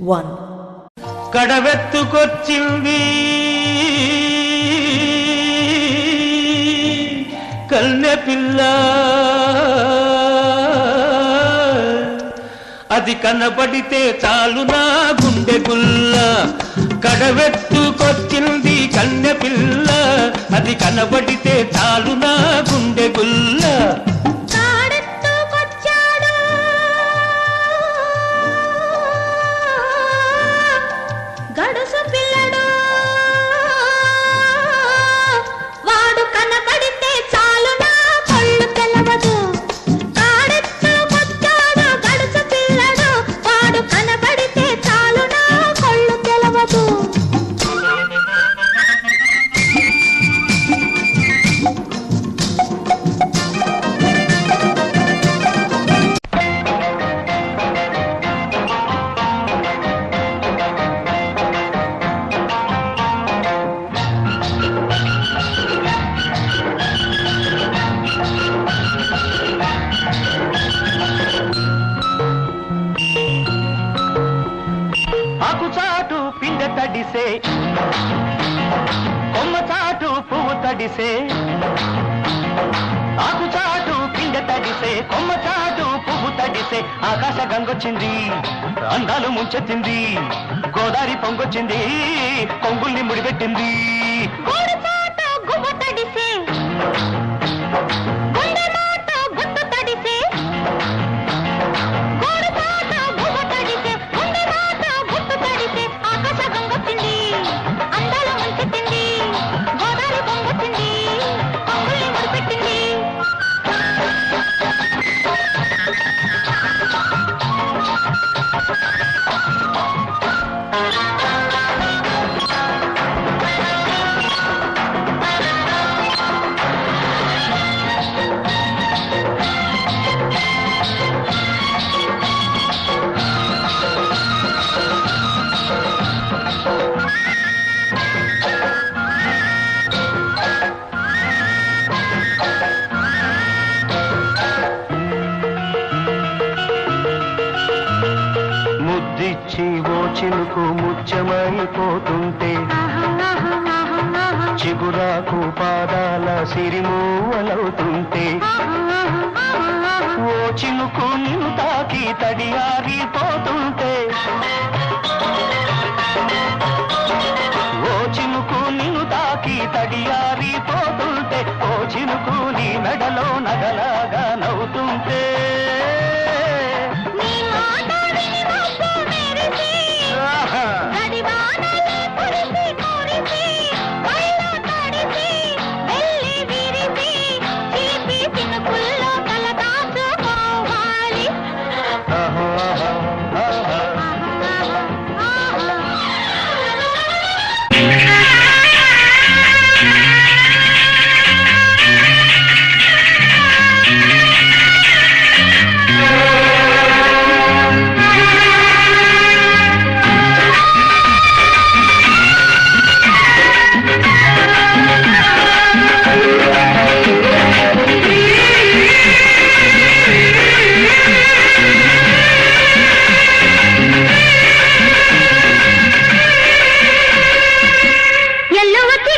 1. కడవెత్తుకొచ్చింది కన్నె పిల్ల, అది కనబడితే చాలు నా గుండె గుల్ల. కడవెత్తుకొచ్చింది కన్నె పిల్ల, అది కనబడితే చాలు నా గుండె గుల్ల. గడుసు పిల్లడు వాడు కనబడితే చాలు నా కళ్ళు తెలవదు. కాడెత్తుకొచ్చాడు గడుసు పిల్లడు, వాడు కనబడితే చాలు నా కళ్ళు తెలవదు. ఆకుచాటు పిండ తడిసే, కొమ్మ చాటు పువ్వు తడిసే. ఆకుచాటు పిండ తడిసే, కొమ్మ చాటు పువ్వు తడిసే. ఆకాశ గంగొచ్చింది, అందాలు ముంచెత్తింది. గోదావరి పొంగొచ్చింది, కొంగుల్ని ముడిపెట్టింది. ముద్దిచ్చి ఓ చిలుకు ముత్యమైపోతుంటే, చిగురాకు పాదాల సిరిమూవలవుతుంటే. ఓ చిలుకు నిన్ను తాకి తడియారిపోతుంటే, ఓ చిలుకు నిన్ను తాకి తడియారిపోతుంటే. ఓ చిలుకు నీ మెడలో నగలాగా నవ్వుతుంటే. ఎల్లువచ్చి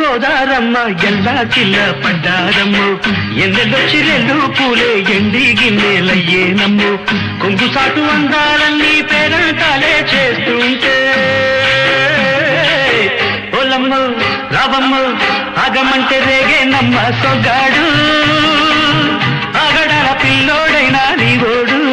గోదారమ్మ ఎల్లా చిల్ల పడ్డారమ్ము. ఎన్నెల్లొచ్చి రెల్లు పూలే ఎండి గిన్నెలయ్యేనమ్ము. కొంగు సాటు అందాలన్నీ పేరంటాలే చేస్తుంటే. ఓలమ్మ రావమ్మ ఆగమంటే రేగేనమ్మ సొగాడు. ఆగడాల పిల్లోడైనా నీ ఓడు.